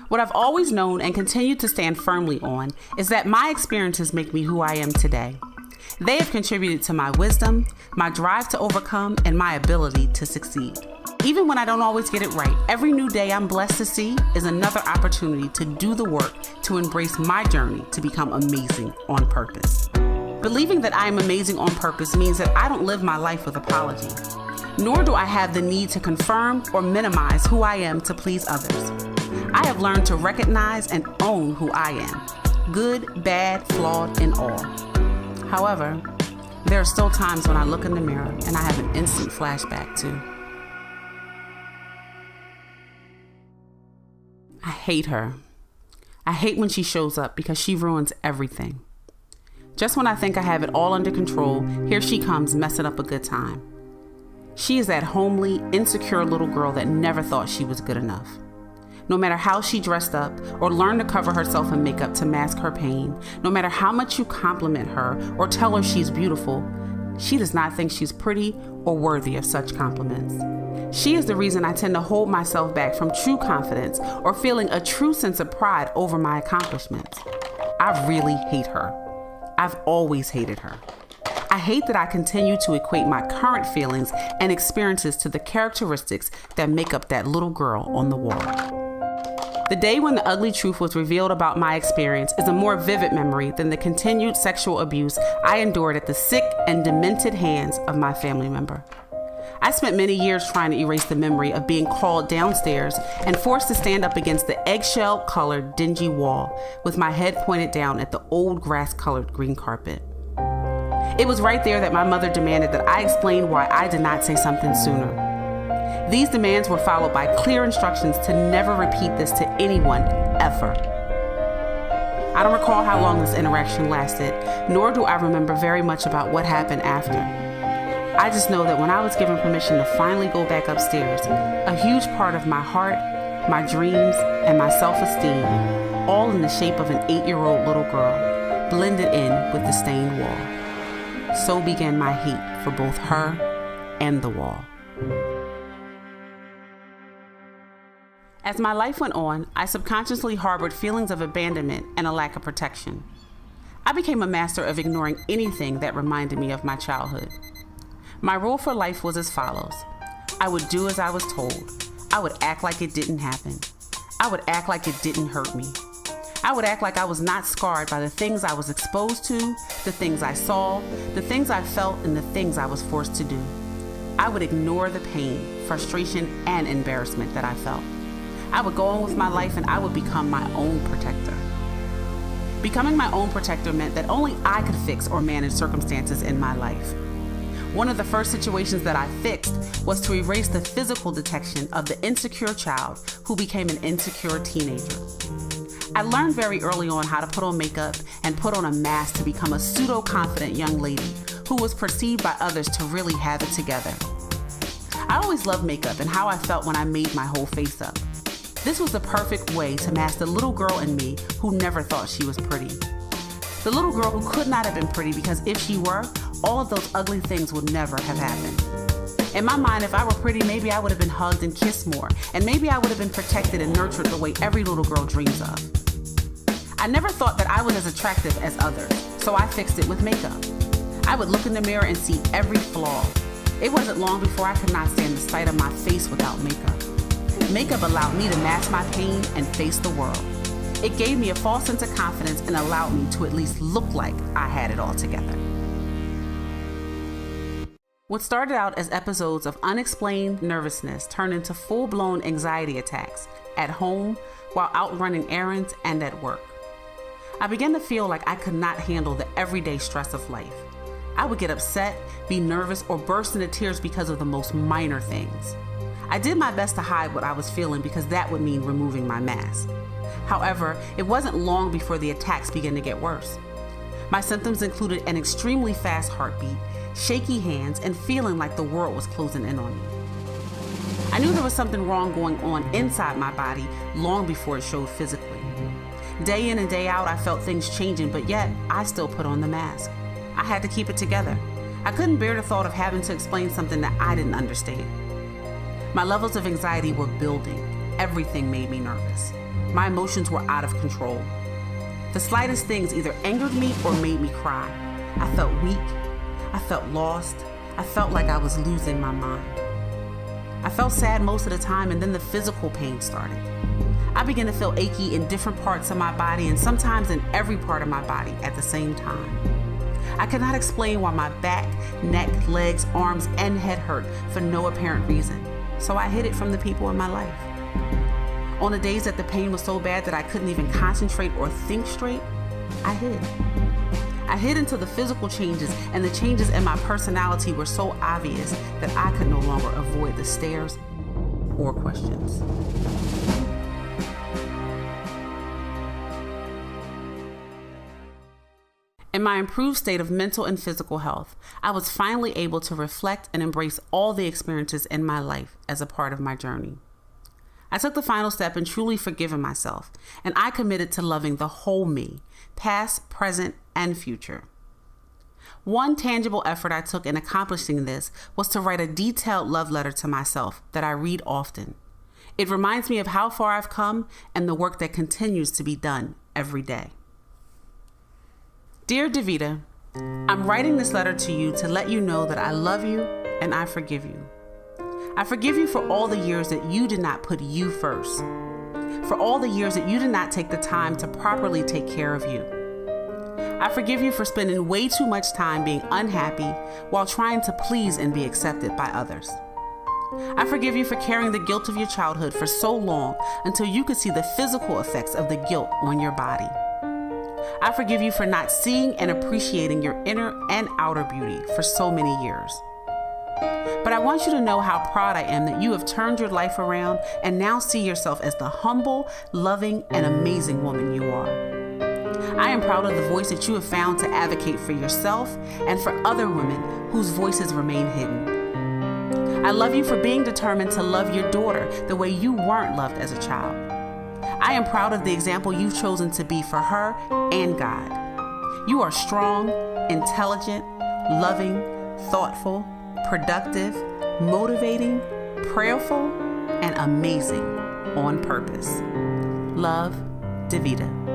What I've always known and continue to stand firmly on is that my experiences make me who I am today. They have contributed to my wisdom, my drive to overcome, and my ability to succeed. Even when I don't always get it right, every new day I'm blessed to see is another opportunity to do the work to embrace my journey to become amazing on purpose. Believing that I am amazing on purpose means that I don't live my life with apology, nor do I have the need to confirm or minimize who I am to please others. I have learned to recognize and own who I am, good, bad, flawed, and all. However, there are still times when I look in the mirror and I have an instant flashback to, I hate her. I hate when she shows up because she ruins everything. Just when I think I have it all under control, here she comes messing up a good time. She is that homely, insecure little girl that never thought she was good enough. No matter how she dressed up or learned to cover herself in makeup to mask her pain, no matter how much you compliment her or tell her she's beautiful, she does not think she's pretty or worthy of such compliments. She is the reason I tend to hold myself back from true confidence or feeling a true sense of pride over my accomplishments. I really hate her. I've always hated her. I hate that I continue to equate my current feelings and experiences to the characteristics that make up that little girl on the wall. The day when the ugly truth was revealed about my experience is a more vivid memory than the continued sexual abuse I endured at the sick and demented hands of my family member. I spent many years trying to erase the memory of being called downstairs and forced to stand up against the eggshell-colored, dingy wall with my head pointed down at the old grass-colored green carpet. It was right there that my mother demanded that I explain why I did not say something sooner. These demands were followed by clear instructions to never repeat this to anyone, ever. I don't recall how long this interaction lasted, nor do I remember very much about what happened after. I just know that when I was given permission to finally go back upstairs, a huge part of my heart, my dreams, and my self-esteem, all in the shape of an 8-year-old little girl, blended in with the stained wall. So began my hate for both her and the wall. As my life went on, I subconsciously harbored feelings of abandonment and a lack of protection. I became a master of ignoring anything that reminded me of my childhood. My rule for life was as follows. I would do as I was told. I would act like it didn't happen. I would act like it didn't hurt me. I would act like I was not scarred by the things I was exposed to, the things I saw, the things I felt, and the things I was forced to do. I would ignore the pain, frustration, and embarrassment that I felt. I would go on with my life and I would become my own protector. Becoming my own protector meant that only I could fix or manage circumstances in my life. One of the first situations that I fixed was to erase the physical detection of the insecure child who became an insecure teenager. I learned very early on how to put on makeup and put on a mask to become a pseudo-confident young lady who was perceived by others to really have it together. I always loved makeup and how I felt when I made my whole face up. This was the perfect way to mask the little girl in me who never thought she was pretty. The little girl who could not have been pretty because if she were, all of those ugly things would never have happened. In my mind, if I were pretty, maybe I would have been hugged and kissed more, and maybe I would have been protected and nurtured the way every little girl dreams of. I never thought that I was as attractive as others, so I fixed it with makeup. I would look in the mirror and see every flaw. It wasn't long before I could not stand the sight of my face without makeup. Makeup allowed me to mask my pain and face the world. It gave me a false sense of confidence and allowed me to at least look like I had it all together. What started out as episodes of unexplained nervousness turned into full-blown anxiety attacks at home, while out running errands, and at work. I began to feel like I could not handle the everyday stress of life. I would get upset, be nervous, or burst into tears because of the most minor things. I did my best to hide what I was feeling because that would mean removing my mask. However, it wasn't long before the attacks began to get worse. My symptoms included an extremely fast heartbeat, shaky hands, and feeling like the world was closing in on me. I knew there was something wrong going on inside my body long before it showed physically. Day in and day out, I felt things changing, but yet I still put on the mask. I had to keep it together. I couldn't bear the thought of having to explain something that I didn't understand. My levels of anxiety were building. Everything made me nervous. My emotions were out of control. The slightest things either angered me or made me cry. I felt weak. I felt lost. I felt like I was losing my mind. I felt sad most of the time, and then the physical pain started. I began to feel achy in different parts of my body and sometimes in every part of my body at the same time. I could not explain why my back, neck, legs, arms, and head hurt for no apparent reason, so I hid it from the people in my life. On the days that the pain was so bad that I couldn't even concentrate or think straight, I hid. I hid until the physical changes and the changes in my personality were so obvious that I could no longer avoid the stares or questions. In my improved state of mental and physical health, I was finally able to reflect and embrace all the experiences in my life as a part of my journey. I took the final step in truly forgiving myself, and I committed to loving the whole me, past, present, and future. One tangible effort I took in accomplishing this was to write a detailed love letter to myself that I read often. It reminds me of how far I've come and the work that continues to be done every day. Dear DaVita, I'm writing this letter to you to let you know that I love you and I forgive you. I forgive you for all the years that you did not put you first, for all the years that you did not take the time to properly take care of you. I forgive you for spending way too much time being unhappy while trying to please and be accepted by others. I forgive you for carrying the guilt of your childhood for so long until you could see the physical effects of the guilt on your body. I forgive you for not seeing and appreciating your inner and outer beauty for so many years. But I want you to know how proud I am that you have turned your life around and now see yourself as the humble, loving, and amazing woman you are. I am proud of the voice that you have found to advocate for yourself and for other women whose voices remain hidden. I love you for being determined to love your daughter the way you weren't loved as a child. I am proud of the example you've chosen to be for her and God. You are strong, intelligent, loving, thoughtful, productive, motivating, prayerful, and amazing on purpose. Love, DaVita.